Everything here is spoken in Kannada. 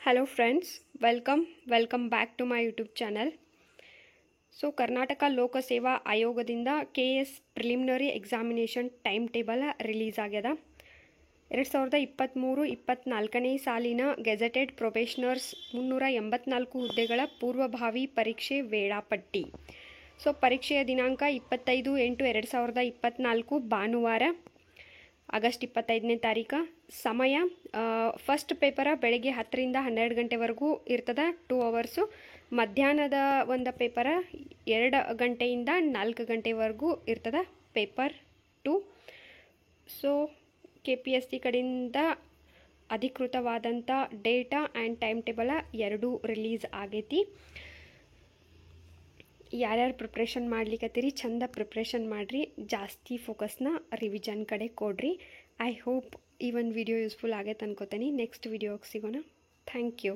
Hello friends, welcome back to my YouTube channel. So Karnataka ಲೋಕಸೇವಾ ಆಯೋಗದಿಂದ KS preliminary examination time table release ಆಗ್ಯದ. 2023-24ನೇ ಸಾಲಿನ ಗೆಜೆಟೆಡ್ ಪ್ರೊಬೇಷನರ್ಸ್ 384 ಹುದ್ದೆಗಳ ಪೂರ್ವಭಾವಿ ಪರೀಕ್ಷೆ ವೇಳಾಪಟ್ಟಿ. ಸೊ ಪರೀಕ್ಷೆಯ ದಿನಾಂಕ 25/8/2024 ಭಾನುವಾರ ಆಗಸ್ಟ್ 25ನೇ ತಾರೀಕು. ಸಮಯ ಫಸ್ಟ್ ಪೇಪರ ಬೆಳಗ್ಗೆ 10ರಿಂದ 12 ಗಂಟೆವರೆಗೂ ಇರ್ತದೆ, 2 ಅವರ್ಸು. ಮಧ್ಯಾಹ್ನದ ಒಂದು ಪೇಪರ 2 ಗಂಟೆಯಿಂದ 4 ಗಂಟೆವರೆಗೂ ಇರ್ತದೆ, ಪೇಪರ್ 2. ಸೊ KPSC ಕಡೆಯಿಂದ ಅಧಿಕೃತವಾದಂಥ ಡೇಟಾ ಆ್ಯಂಡ್ ಟೈಮ್ ಟೇಬಲ ಎರಡೂ ರಿಲೀಸ್ ಆಗೈತಿ. ಯಾರ್ಯಾರು ಪ್ರಿಪ್ರೇಷನ್ ಮಾಡ್ಲಿಕ್ಕತ್ತೀರಿ, ಚಂದ ಪ್ರಿಪ್ರೇಷನ್ ಮಾಡಿರಿ, ಜಾಸ್ತಿ ಫೋಕಸ್ನ ರಿವಿಷನ್ ಕಡೆ ಕೊಡ್ರಿ. ಐ ಹೋಪ್ ಈ ಒಂದು ವಿಡಿಯೋ ಯೂಸ್ಫುಲ್ ಆಗೈತೆ ಅನ್ಕೋತೀನಿ. ನೆಕ್ಸ್ಟ್ ವಿಡಿಯೋಗೆ ಸಿಗೋಣ. Thank you.